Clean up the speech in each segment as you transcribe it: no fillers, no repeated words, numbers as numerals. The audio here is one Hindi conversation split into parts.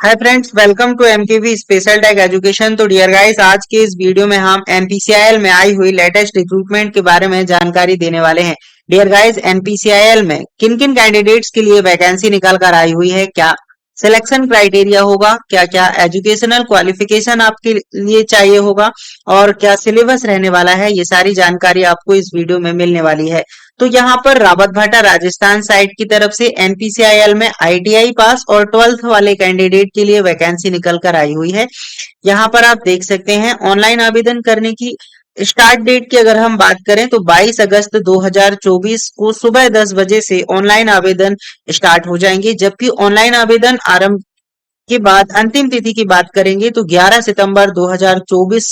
Hi friends, welcome to MKV special tag education. तो डियर गाइस, आज के इस वीडियो में हम एनपीसीआईएल में आई हुई लेटेस्ट रिक्रूटमेंट के बारे में जानकारी देने वाले हैं। डियर गाइस, एनपीसीआईएल में किन किन कैंडिडेट्स के लिए वैकेंसी निकल कर आई हुई है, क्या सिलेक्शन क्राइटेरिया होगा, क्या क्या एजुकेशनल क्वालिफिकेशन आपके लिए चाहिए होगा और क्या सिलेबस रहने वाला है, ये सारी जानकारी आपको इस वीडियो में मिलने वाली है। तो यहाँ पर रावत भाटा राजस्थान साइड की तरफ से एनपीसीआईएल में आईटीआई पास और 12th वाले कैंडिडेट के लिए वैकेंसी निकल कर आई हुई है। यहाँ पर आप देख सकते हैं ऑनलाइन आवेदन करने की स्टार्ट डेट की अगर हम बात करें तो 22 अगस्त 2024 को सुबह 10 बजे से ऑनलाइन आवेदन स्टार्ट हो जाएंगे, जबकि ऑनलाइन आवेदन आरंभ के बाद अंतिम तिथि की बात करेंगे तो 11 सितंबर 2024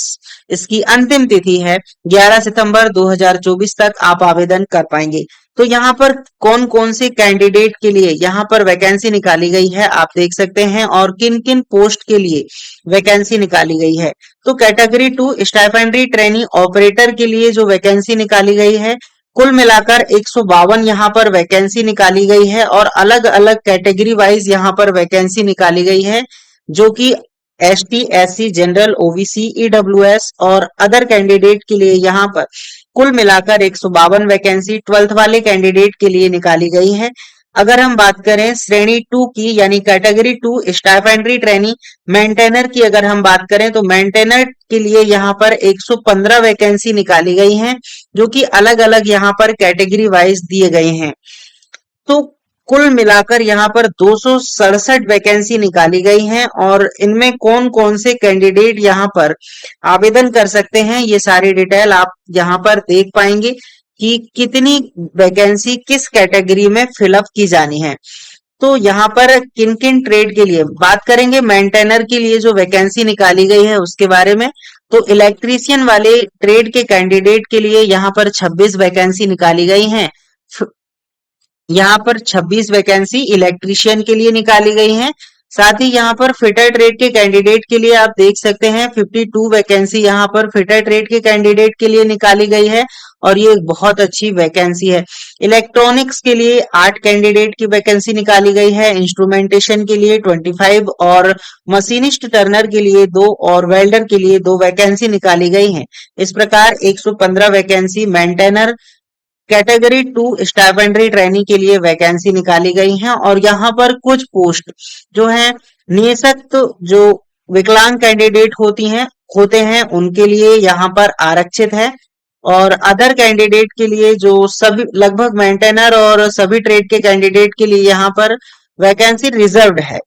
इसकी अंतिम तिथि है। 11 सितंबर 2024 तक आप आवेदन कर पाएंगे। तो यहाँ पर कौन कौन से कैंडिडेट के लिए यहाँ पर वैकेंसी निकाली गई है आप देख सकते हैं और किन किन पोस्ट के लिए वैकेंसी निकाली गई है। तो कैटेगरी 2 स्टाइपेंडरी ट्रेनी ऑपरेटर के लिए जो वैकेंसी निकाली गई है, कुल मिलाकर 152 यहाँ पर वैकेंसी निकाली गई है और अलग अलग कैटेगरी वाइज यहाँ पर वैकेंसी निकाली गई है, जो कि ST, SC, general, OBC, EWS और अदर कैंडिडेट के लिए यहाँ पर कुल मिलाकर 152 वैकेंसी 12th वाले कैंडिडेट के लिए निकाली गई है। अगर हम बात करें श्रेणी 2 की यानी कैटेगरी 2 स्टाइपेंडरी ट्रेनी मेंटेनर की अगर हम बात करें तो मेंटेनर के लिए यहाँ पर 115 वैकेंसी निकाली गई हैं, जो कि अलग अलग यहाँ पर कैटेगरी वाइज दिए गए हैं। तो कुल मिलाकर यहाँ पर 267 वैकेंसी निकाली गई हैं और इनमें कौन कौन से कैंडिडेट यहाँ पर आवेदन कर सकते हैं, ये सारी डिटेल आप यहाँ पर देख पाएंगे कि कितनी वैकेंसी किस कैटेगरी में फिलअप की जानी है। तो यहाँ पर किन किन ट्रेड के लिए बात करेंगे, मेंटेनर के लिए जो वैकेंसी निकाली गई है उसके बारे में। तो इलेक्ट्रीशियन वाले ट्रेड के कैंडिडेट के लिए यहाँ पर 26 वैकेंसी निकाली गई हैं। यहाँ पर 26 वैकेंसी इलेक्ट्रीशियन के लिए निकाली गई हैं। साथ ही यहाँ पर फिटर ट्रेड के कैंडिडेट के लिए आप देख सकते हैं 52 वैकेंसी यहाँ पर फिटर ट्रेड के कैंडिडेट के लिए निकाली गई है और ये एक बहुत अच्छी वैकेंसी है। इलेक्ट्रॉनिक्स के लिए 8 कैंडिडेट की वैकेंसी निकाली गई है, इंस्ट्रूमेंटेशन के लिए 25 और मशीनिस्ट टर्नर के लिए 2 और वेल्डर के लिए 2 वैकेंसी निकाली गई हैं। इस प्रकार 115 vacancy maintainer category 2 stipendiary trainee के लिए वैकेंसी निकाली गई हैं और यहाँ पर कुछ पोस्ट जो है निःशक्त जो विकलांग कैंडिडेट होते हैं उनके लिए यहाँ पर आरक्षित है और अदर कैंडिडेट के लिए जो सभी लगभग मेंटेनर और सभी ट्रेड के कैंडिडेट के लिए यहाँ पर वैकेंसी रिजर्व्ड है।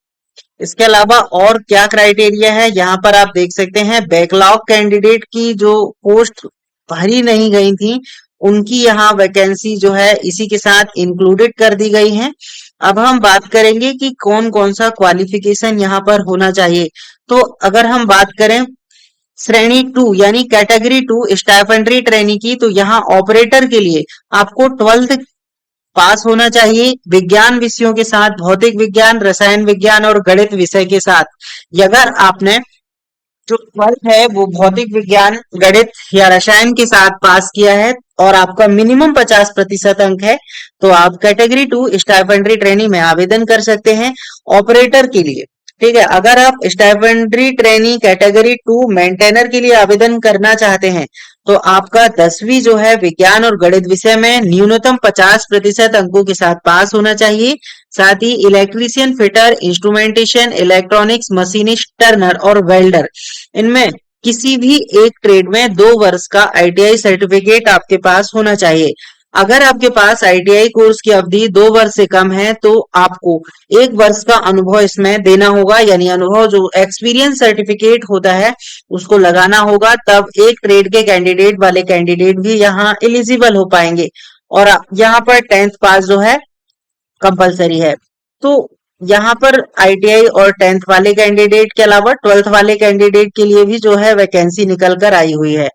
इसके अलावा और क्या क्राइटेरिया है यहाँ पर आप देख सकते हैं, बैकलॉग कैंडिडेट की जो पोस्ट भरी नहीं गई थी उनकी यहाँ वैकेंसी जो है इसी के साथ इंक्लूडेड कर दी गई है। अब हम बात करेंगे कि कौन कौन सा क्वालिफिकेशन यहाँ पर होना चाहिए। तो अगर हम बात करें श्रेणी 2 यानी कैटेगरी 2 स्टाइपेंडरी ट्रेनी की, तो यहाँ ऑपरेटर के लिए आपको 12th पास होना चाहिए विज्ञान विषयों के साथ, भौतिक विज्ञान, रसायन विज्ञान और गणित विषय के साथ। अगर आपने जो 12th है वो भौतिक विज्ञान, गणित या रसायन के साथ पास किया है और आपका मिनिमम 50% अंक है तो आप कैटेगरी 2 स्टाइपेंडरी ट्रेनी में आवेदन कर सकते हैं ऑपरेटर के लिए। ठीक है, अगर आप स्टाइपेंडरी ट्रेनी कैटेगरी 2 मेंटेनर के लिए आवेदन करना चाहते हैं तो आपका 10वीं जो है विज्ञान और गणित विषय में न्यूनतम 50% अंकों के साथ पास होना चाहिए। साथ ही electrician, fitter, instrumentation, electronics, machinist, turner और वेल्डर इनमें किसी भी एक ट्रेड में 2 वर्ष का आईटीआई सर्टिफिकेट आपके पास होना चाहिए। अगर आपके पास आईटीआई कोर्स की अवधि 2 वर्ष से कम है तो आपको 1 वर्ष का अनुभव इसमें देना होगा, यानी अनुभव जो एक्सपीरियंस सर्टिफिकेट होता है उसको लगाना होगा, तब एक ट्रेड के कैंडिडेट वाले कैंडिडेट भी यहाँ एलिजिबल हो पाएंगे। और यहाँ पर 10th पास जो है कंपलसरी है। तो यहाँ पर आईटीआई और 10th वाले कैंडिडेट के अलावा 12th वाले कैंडिडेट के लिए भी जो है वैकेंसी निकल कर आई हुई है।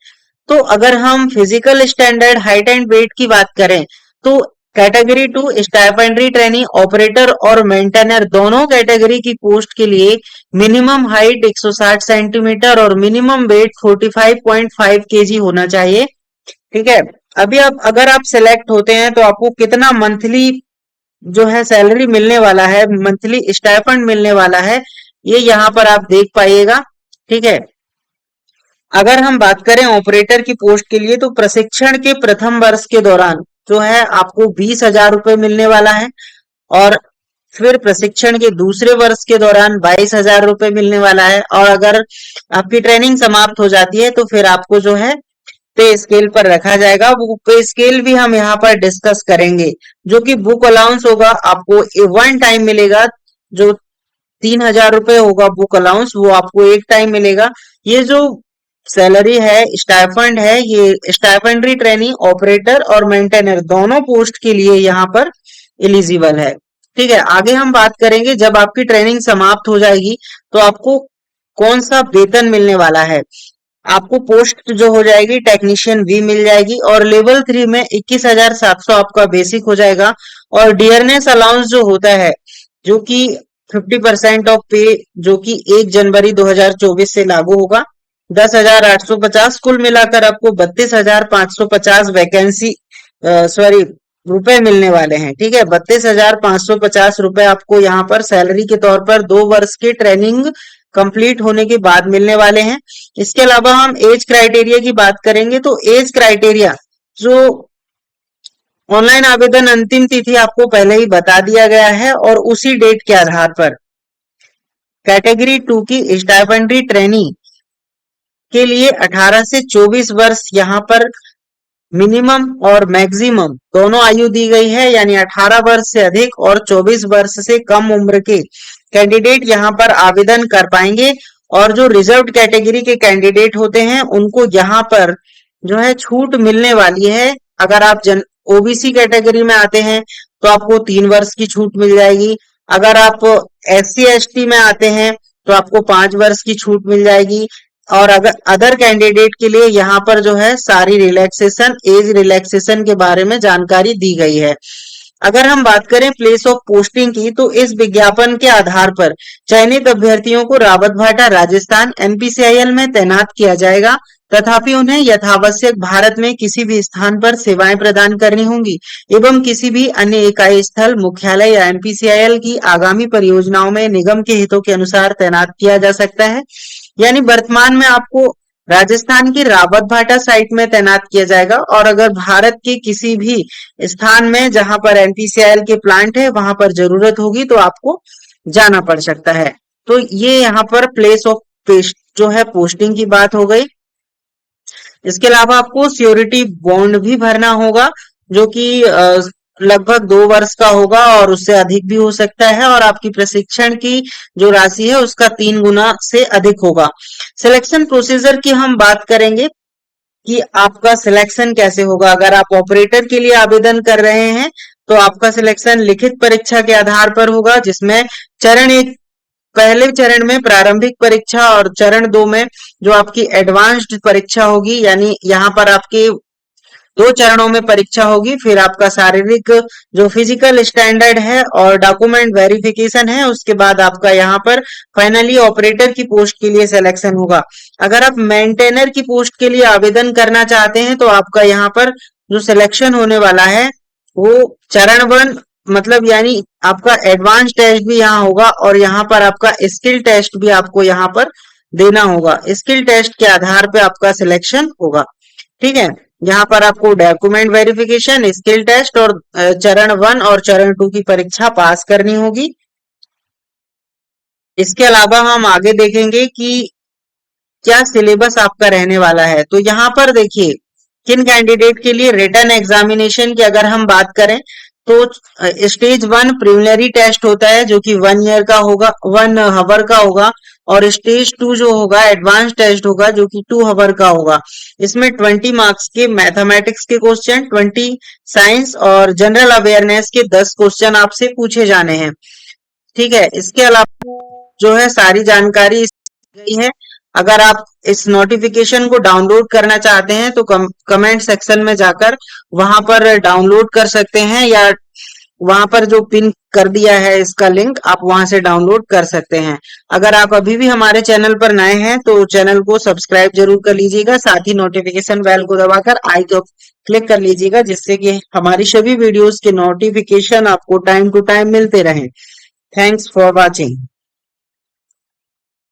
तो अगर हम physical standard, height and weight की बात करें तो कैटेगरी 2 स्टाइपेंडरी ट्रेनी ऑपरेटर और मेंटेनर दोनों कैटेगरी की पोस्ट के लिए मिनिमम हाइट 160 सेंटीमीटर और मिनिमम वेट 45.5 केजी होना चाहिए। ठीक है, अभी आप अगर आप सिलेक्ट होते हैं तो आपको कितना मंथली जो है सैलरी मिलने वाला है, मंथली स्टाइपेंड मिलने वाला है, ये यहाँ पर आप देख पाइएगा। ठीक है, अगर हम बात करें ऑपरेटर की पोस्ट के लिए तो प्रशिक्षण के प्रथम वर्ष के दौरान जो है आपको 20,000 रुपए मिलने वाला है, और फिर प्रशिक्षण के दूसरे वर्ष के दौरान 22,000 रुपए मिलने वाला है, और अगर आपकी ट्रेनिंग समाप्त हो जाती है तो फिर आपको जो है पे स्केल पर रखा जाएगा। वो पे स्केल भी हम यहाँ पर डिस्कस करेंगे। जो कि बुक अलाउंस होगा आपको वन टाइम मिलेगा, जो 3,000 रुपए होगा बुक अलाउंस, वो आपको एक टाइम मिलेगा। ये जो सैलरी है, स्टाइफंड है, ये स्टाइफंडरी ट्रेनिंग ऑपरेटर और मेंटेनर दोनों पोस्ट के लिए यहाँ पर एलिजिबल है। ठीक है, आगे हम बात करेंगे जब आपकी ट्रेनिंग समाप्त हो जाएगी तो आपको कौन सा वेतन मिलने वाला है। आपको पोस्ट जो हो जाएगी टेक्नीशियन भी मिल जाएगी, और लेवल 3 में 21,700 आपका बेसिक हो जाएगा, और डियरनेस अलाउंस जो होता है जो कि 50% ऑफ पे, जो कि 1 जनवरी 2024 से लागू होगा। 10,850 कुल मिलाकर आपको 32,550 वैकेंसी सॉरी रुपए मिलने वाले हैं। ठीक है, 32,550 रुपए आपको यहाँ पर सैलरी के तौर पर 2 वर्ष की ट्रेनिंग कंप्लीट होने के बाद मिलने वाले हैं। इसके अलावा हम एज क्राइटेरिया की बात करेंगे तो एज क्राइटेरिया जो ऑनलाइन आवेदन अंतिम तिथि आपको पहले ही बता दिया गया है, और उसी डेट के आधार पर कैटेगरी 2 की स्टाइपेंडरी ट्रेनी के लिए 18 से 24 वर्ष यहाँ पर मिनिमम और मैक्सिमम दोनों आयु दी गई है, यानी 18 वर्ष से अधिक और 24 वर्ष से कम उम्र के कैंडिडेट यहाँ पर आवेदन कर पाएंगे। और जो रिजर्व्ड कैटेगरी के कैंडिडेट होते हैं उनको यहाँ पर जो है छूट मिलने वाली है। अगर आप ओबीसी कैटेगरी में आते हैं तो आपको 3 वर्ष की छूट मिल जाएगी। अगर आप SC ST में आते हैं तो आपको 5 वर्ष की छूट मिल जाएगी। और अगर अदर कैंडिडेट के लिए यहाँ पर जो है सारी रिलैक्सेशन, एज रिलैक्सेशन के बारे में जानकारी दी गई है। अगर हम बात करें प्लेस ऑफ पोस्टिंग की तो इस विज्ञापन के आधार पर चयनित अभ्यर्थियों को रावतभाटा राजस्थान NPCIL में तैनात किया जाएगा, तथापि उन्हें यथावश्यक भारत में किसी भी स्थान पर सेवाएं प्रदान करनी होंगी एवं किसी भी अन्य इकाई स्थल, मुख्यालय या NPCIL की आगामी परियोजनाओं में निगम के हितों के अनुसार तैनात किया जा सकता है। यानी वर्तमान में आपको राजस्थान की रावतभाटा साइट में तैनात किया जाएगा, और अगर भारत के किसी भी स्थान में जहां पर NPCIL के प्लांट है वहां पर जरूरत होगी तो आपको जाना पड़ सकता है। तो ये यहाँ पर प्लेस ऑफ जो है पोस्टिंग की बात हो गई। इसके अलावा आपको श्योरिटी बॉन्ड भी भरना होगा, जो कि लगभग 2 वर्ष का होगा और उससे अधिक भी हो सकता है, और आपकी प्रशिक्षण की जो राशि है उसका 3 गुना से अधिक होगा। सिलेक्शन प्रोसीजर की हम बात करेंगे कि आपका सिलेक्शन कैसे होगा। अगर आप ऑपरेटर के लिए आवेदन कर रहे हैं तो आपका सिलेक्शन लिखित परीक्षा के आधार पर होगा, जिसमें चरण 1 पहले चरण में प्रारंभिक परीक्षा और चरण 2 में जो आपकी एडवांस्ड परीक्षा होगी, यानी यहाँ पर आपके 2 चरणों में परीक्षा होगी। फिर आपका शारीरिक जो फिजिकल स्टैंडर्ड है और डॉक्यूमेंट वेरिफिकेशन है, उसके बाद आपका यहाँ पर फाइनली ऑपरेटर की पोस्ट के लिए सिलेक्शन होगा। अगर आप मेंटेनर की पोस्ट के लिए आवेदन करना चाहते हैं तो आपका यहाँ पर जो सिलेक्शन होने वाला है वो चरण 1 मतलब यानी आपका एडवांस टेस्ट भी यहाँ होगा, और यहाँ पर आपका स्किल टेस्ट भी आपको यहाँ पर देना होगा। स्किल टेस्ट के आधार पे आपका सिलेक्शन होगा। ठीक है, यहाँ पर आपको डॉक्यूमेंट वेरिफिकेशन, स्किल टेस्ट और चरण 1 और चरण 2 की परीक्षा पास करनी होगी। इसके अलावा हम आगे देखेंगे कि क्या सिलेबस आपका रहने वाला है। तो यहाँ पर देखिए किन कैंडिडेट के लिए रिटन एग्जामिनेशन की अगर हम बात करें तो स्टेज 1 प्रिलिमिनरी टेस्ट होता है जो कि 1 ईयर का होगा, 1 हावर का होगा, और स्टेज 2 जो होगा एडवांस टेस्ट होगा जो कि 2 हावर का होगा। इसमें 20 मार्क्स के मैथमेटिक्स के क्वेश्चन, 20 साइंस और जनरल अवेयरनेस के 10 क्वेश्चन आपसे पूछे जाने हैं। ठीक है, इसके अलावा जो है सारी जानकारी गई है। अगर आप इस नोटिफिकेशन को डाउनलोड करना चाहते हैं तो कमेंट सेक्शन में जाकर वहां पर डाउनलोड कर सकते हैं, या वहां पर जो पिन कर दिया है इसका लिंक आप वहां से डाउनलोड कर सकते हैं। अगर आप अभी भी हमारे चैनल पर नए हैं तो चैनल को सब्सक्राइब जरूर कर लीजिएगा, साथ ही नोटिफिकेशन बेल को दबाकर आई को क्लिक कर लीजिएगा, जिससे कि हमारी सभी वीडियोस के नोटिफिकेशन आपको टाइम टू टाइम मिलते रहें। Thanks for watching.